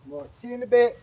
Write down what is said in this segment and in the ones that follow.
Right, see you in a bit.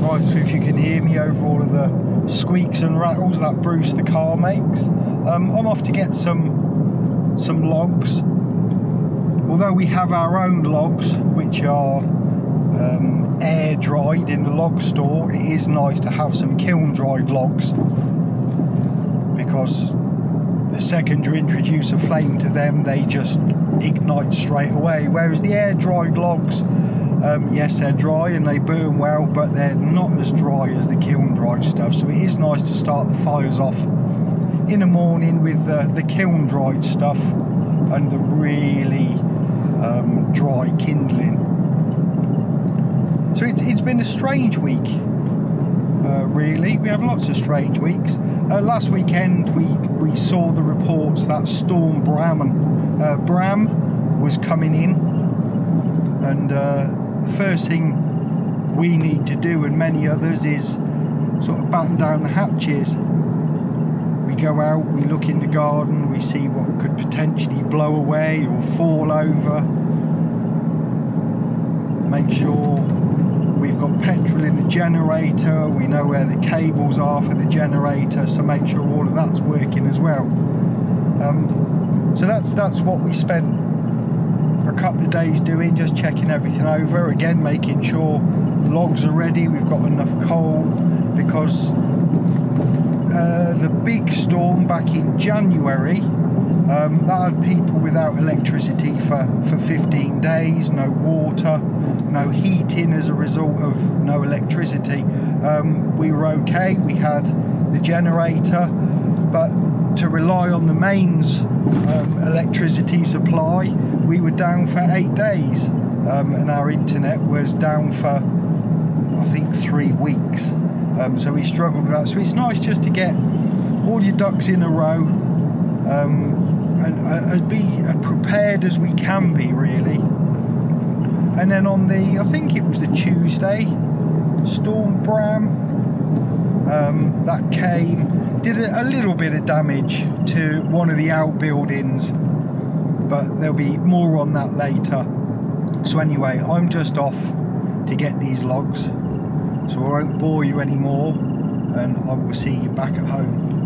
Right, so if you can hear me over all of the squeaks and rattles that Bruce the car makes, I'm off to get some logs. Although we have our own logs, which are air dried in the log store, it is nice to have some kiln dried logs, because the second you introduce a flame to them, they just ignite straight away. Whereas the air dried logs, yes, they're dry and they burn well, but they're not as dry as the kiln dried stuff. So it is nice to start the fires off in the morning with the kiln dried stuff and the really dry kindling. So it's been a strange week, really. We have lots of strange weeks. Last weekend we saw the reports that Storm Bram was coming in, and the first thing we need to do, and many others, is sort of batten down the hatches. We go out, we look in the garden, we see what could potentially blow away or fall over. Make sure we've got petrol in the generator, we know where the cables are for the generator, so make sure all of that's working as well. So that's what we spent a couple of days doing, just checking everything over, again making sure logs are ready, we've got enough coal, because the big storm back in January, that had people without electricity for 15 days, no water, no heating as a result of no electricity. We were okay, we had the generator, but to rely on the mains electricity supply, we were down for 8 days, and our internet was down for I think 3 weeks. So we struggled with that. So it's nice just to get all your ducks in a row, and be prepared as we can be, really. And then on the, I think it was the Tuesday, Storm Bram, that came, did a little bit of damage to one of the outbuildings, but there'll be more on that later. So anyway, I'm just off to get these logs, so I won't bore you anymore, and I will see you back at home.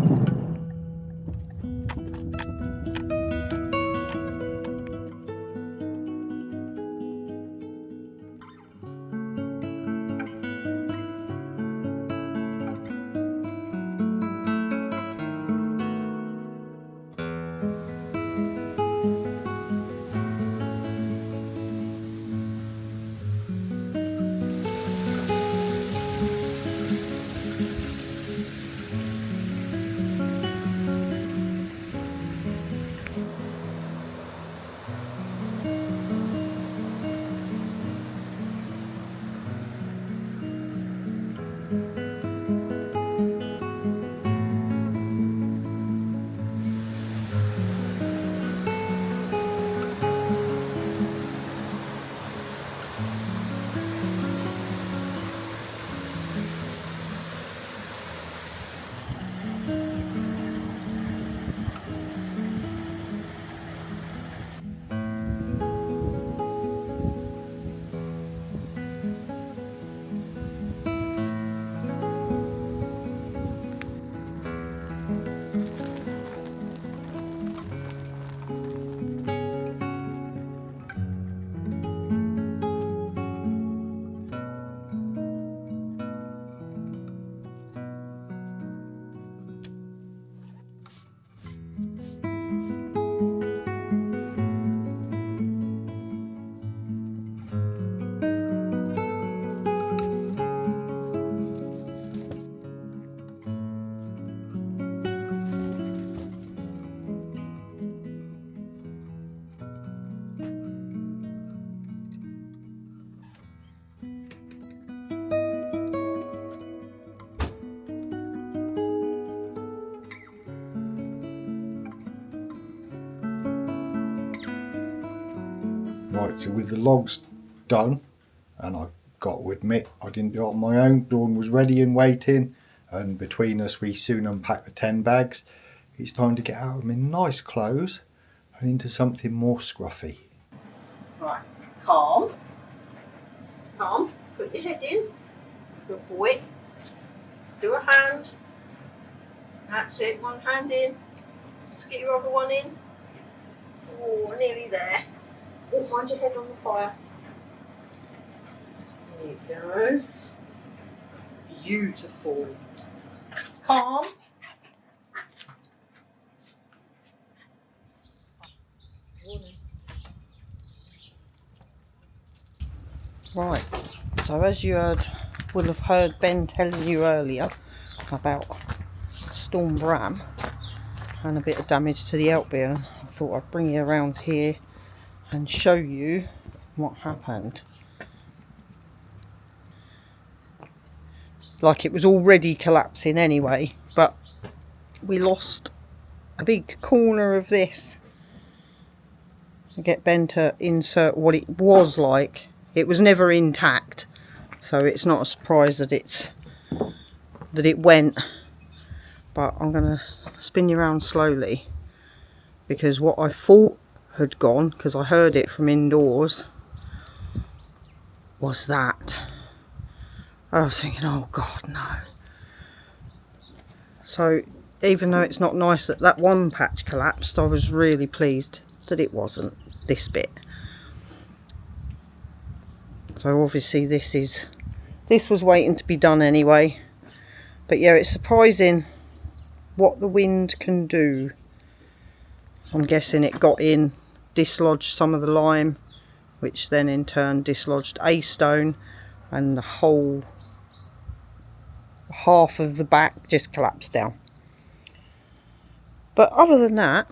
Right, so with the logs done, and I've got to admit I didn't do it on my own, Dawn was ready and waiting, and between us we soon unpacked the 10 bags. It's time to get out of my nice clothes and into something more scruffy. Right, calm. Calm, put your head in. Good boy. Do a hand. That's it, one hand in. Just get your other one in. Oh, nearly there. Oh, find your head on the fire. There you go. Beautiful. Calm. Right, so as you would have heard Ben telling you earlier about Storm Bram and a bit of damage to the outbuilding, I thought I'd bring you around here and show you what happened. Like, it was already collapsing anyway, but we lost a big corner of this. I get Ben to insert what it was like. It was never intact, so it's not a surprise that it went. But I'm gonna spin you around slowly, because what I thought had gone, because I heard it from indoors, was that. I was thinking, oh God, no. So even though it's not nice that that one patch collapsed, I was really pleased that it wasn't this bit. So obviously this was waiting to be done anyway. But yeah, it's surprising what the wind can do. I'm guessing it got in, dislodged some of the lime, which then in turn dislodged a stone, and the whole half of the back just collapsed down. But other than that,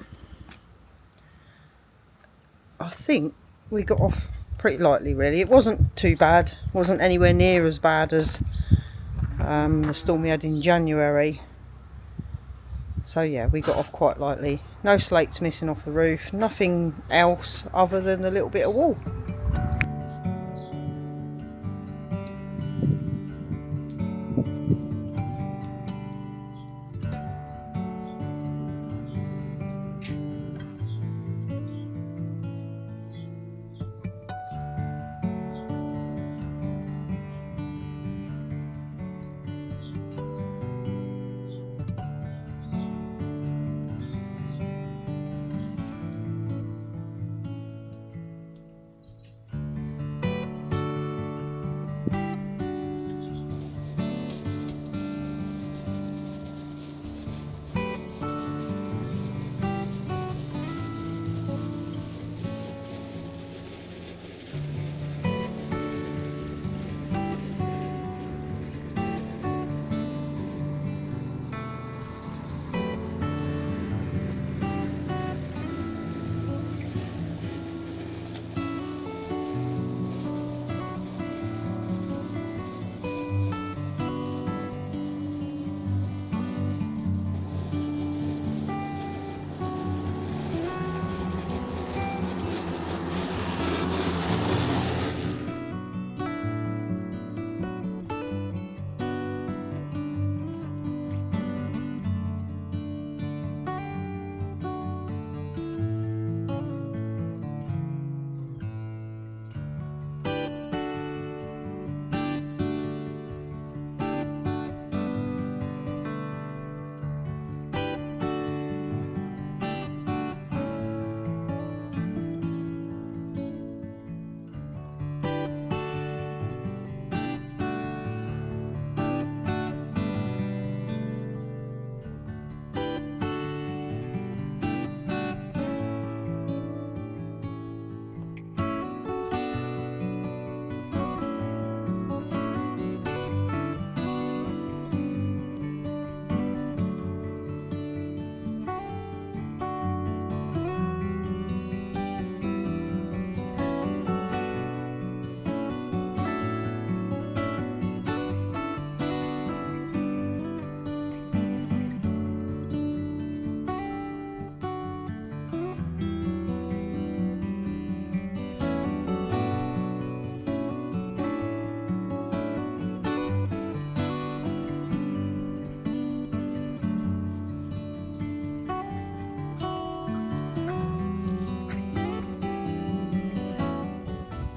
I think we got off pretty lightly, really. It wasn't too bad. It wasn't anywhere near as bad as the storm we had in January. So yeah, we got off quite lightly. No slates missing off the roof. Nothing else other than a little bit of wall.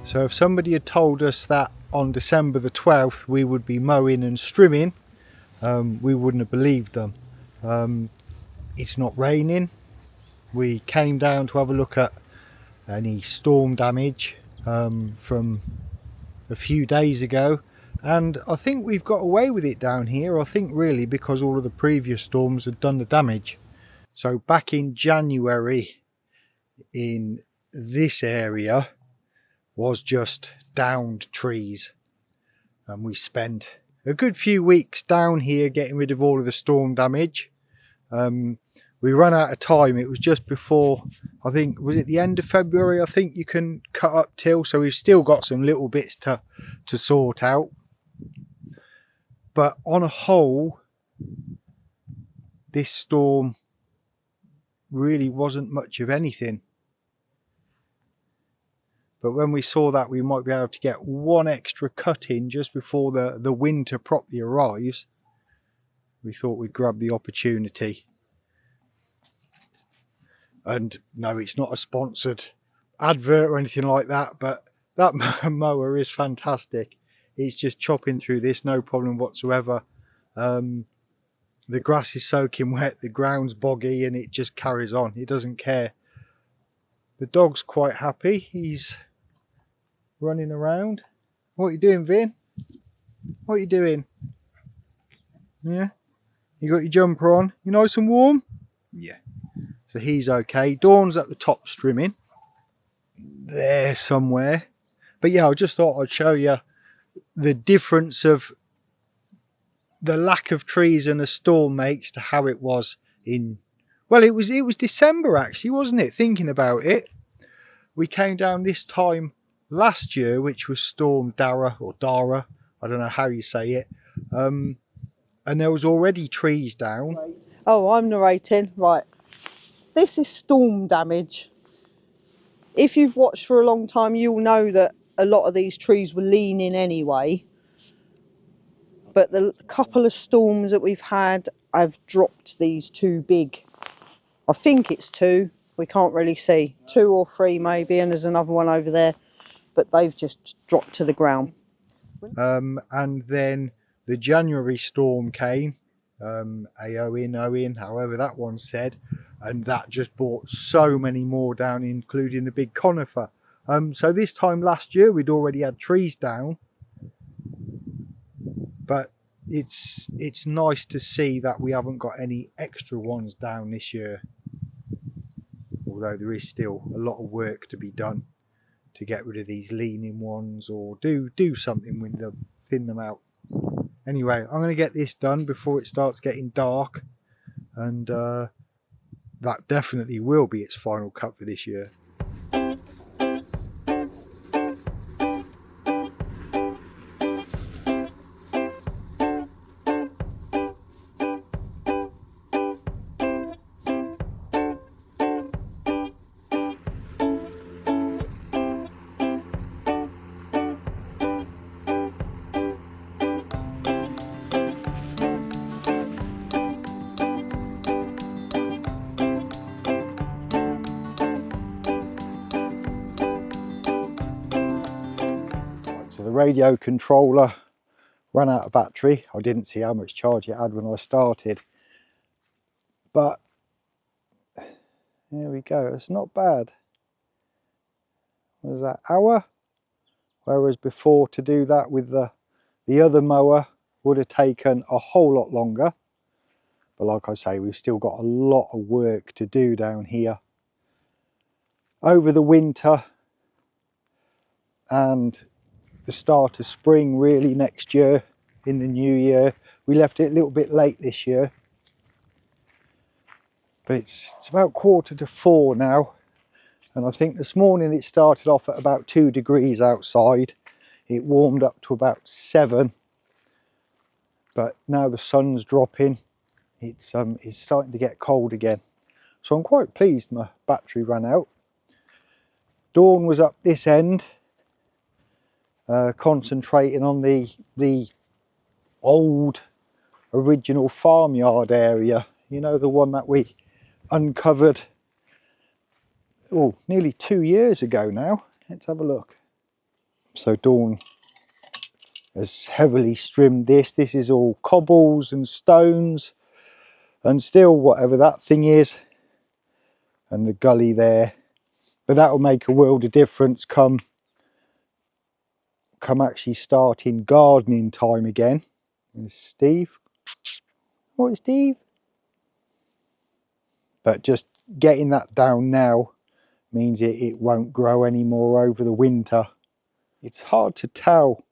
So if somebody had told us that on December the 12th we would be mowing and strimming, we wouldn't have believed them. It's not raining. We came down to have a look at any storm damage from a few days ago, and I think we've got away with it down here. I think really because all of the previous storms had done the damage. So back in January in this area was just downed trees, and we spent a good few weeks down here getting rid of all of the storm damage. We ran out of time. It was just before, I think, was it the end of February? I think you can cut up till, so we've still got some little bits to sort out. But on a whole, this storm really wasn't much of anything. But when we saw that we might be able to get one extra cut in just before the winter properly arrives, we thought we'd grab the opportunity. And no, it's not a sponsored advert or anything like that, but that mower is fantastic. It's just chopping through this, no problem whatsoever. The grass is soaking wet, the ground's boggy, and it just carries on. It doesn't care. The dog's quite happy. He's running around. What are you doing, Vin? What are you doing? Yeah? You got your jumper on? You nice and warm? Yeah. So he's okay. Dawn's at the top strimming. There somewhere. But yeah, I just thought I'd show you the difference of the lack of trees and a storm makes to how it was in... Well, it was December actually, wasn't it? Thinking about it. We came down this time last year, which was Storm Dara, or Dara. I don't know how you say it. And there was already trees down. Oh, I'm narrating. Right. This is storm damage. If you've watched for a long time, you'll know that a lot of these trees were leaning anyway. But the couple of storms that we've had, I've dropped these two big. I think it's two. We can't really see. 2 or 3 maybe, and there's another one over there. But they've just dropped to the ground. And then the January storm came. Owen, however that one said. And that just brought so many more down, including the big conifer. So this time last year we'd already had trees down, but it's nice to see that we haven't got any extra ones down this year, although there is still a lot of work to be done to get rid of these leaning ones, or do something with them, thin them out. Anyway, I'm going to get this done before it starts getting dark, and that definitely will be its final cut for this year. The radio controller ran out of battery. I didn't see how much charge it had when I started, but there we go. It's not bad. What was that, hour? Whereas before, to do that with the other mower would have taken a whole lot longer. But like I say, we've still got a lot of work to do down here over the winter and the start of spring, really, next year in the new year. We left it a little bit late this year, but it's about 3:45 now, and I think this morning it started off at about 2 degrees outside. It warmed up to about 7, but now the sun's dropping. It's starting to get cold again, so I'm quite pleased my battery ran out. Dawn was up this end, concentrating on the old original farmyard area, you know, the one that we uncovered nearly 2 years ago now. Let's have a look. So Dawn has heavily trimmed this. This is all cobbles and stones and still whatever that thing is, and the gully there. But that will make a world of difference come actually starting gardening time again. There's Steve. What is Steve? But just getting that down now means it won't grow anymore over the winter. It's hard to tell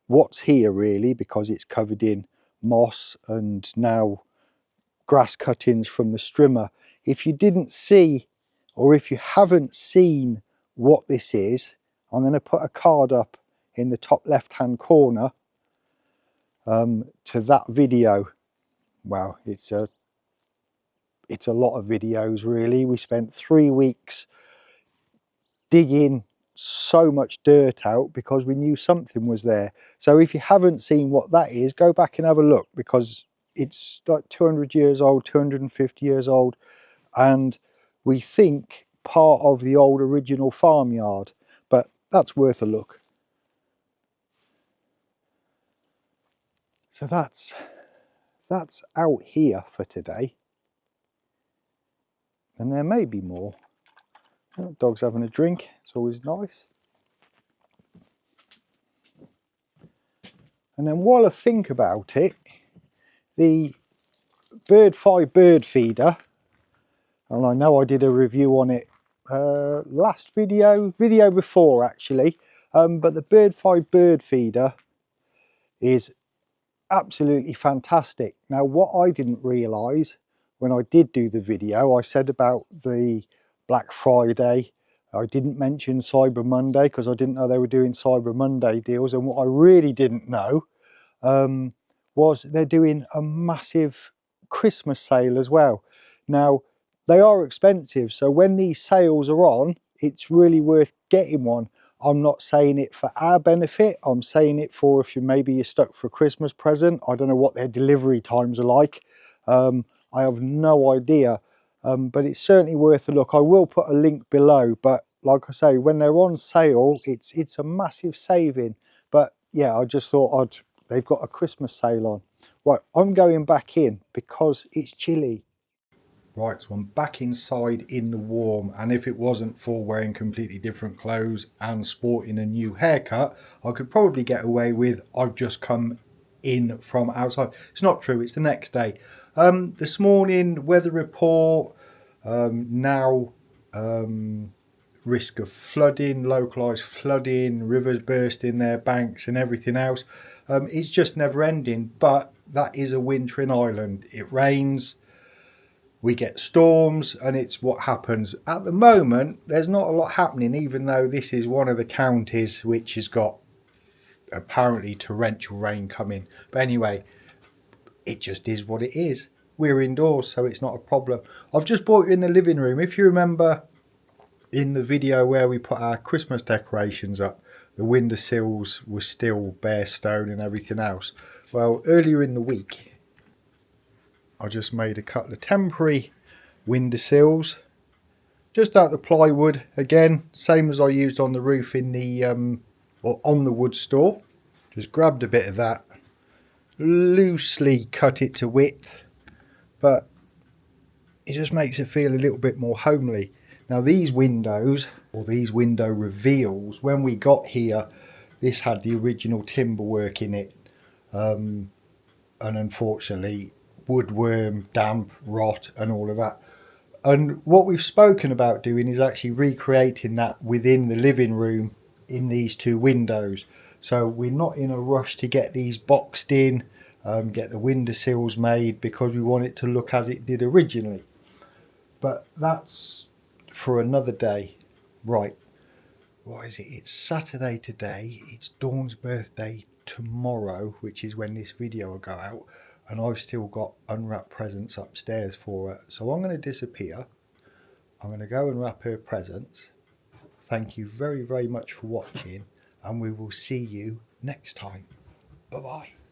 what's here really because it's covered in moss and now grass cuttings from the strimmer. If you didn't see, or if you haven't seen what this is, I'm going to put a card up in the top left hand corner to that video. Wow, it's a lot of videos really. We spent 3 weeks digging so much dirt out because we knew something was there. So if you haven't seen what that is, go back and have a look, because it's like 200 years old, 250 years old, and we think part of the old original farmyard, but that's worth a look. So that's out here for today, and there may be more. Oh, dog's having a drink, it's always nice. And then while I think about it, the bird feeder, and I know I did a review on it last video before actually, but the bird feeder is absolutely fantastic. Now what I didn't realise when I did do the video, I said about the Black Friday, I didn't mention Cyber Monday because I didn't know they were doing Cyber Monday deals, and what I really didn't know was they're doing a massive Christmas sale as well. Now they are expensive, so when these sales are on, it's really worth getting one. I'm not saying it for our benefit, I'm saying it for if you're stuck for a Christmas present. I don't know what their delivery times are like. I have no idea, but it's certainly worth a look. I will put a link below, but like I say, when they're on sale, it's a massive saving. But yeah, I just thought they've got a Christmas sale on. Right, I'm going back in because it's chilly. Right, so I'm back inside in the warm, and if it wasn't for wearing completely different clothes and sporting a new haircut, I could probably get away with I've just come in from outside. It's not true, it's the next day. This morning, weather report, risk of flooding, localised flooding, rivers bursting their banks and everything else. It's just never ending, but that is a winter in Ireland. It rains, we get storms, and it's what happens. At the moment, there's not a lot happening, even though this is one of the counties which has got apparently torrential rain coming. But anyway, it just is what it is. We're indoors, so it's not a problem. I've just brought you in the living room. If you remember in the video where we put our Christmas decorations up, the window sills were still bare stone and everything else. Well, earlier in the week, I just made a couple of temporary window sills, just out the plywood again, same as I used on the roof in the or on the wood store. Just grabbed a bit of that, loosely cut it to width, but it just makes it feel a little bit more homely. Now these windows, or these window reveals, when we got here, this had the original timber work in it, and unfortunately woodworm, damp, rot and all of that. And what we've spoken about doing is actually recreating that within the living room in these two windows. So we're not in a rush to get these boxed in, get the windowsills made, because we want it to look as it did originally. But that's for another day. Right, what is it? It's Saturday today. It's Dawn's birthday tomorrow, which is when this video will go out. And I've still got unwrapped presents upstairs for her. So I'm going to disappear. I'm going to go and wrap her presents. Thank you very, very much for watching, and we will see you next time. Bye-bye.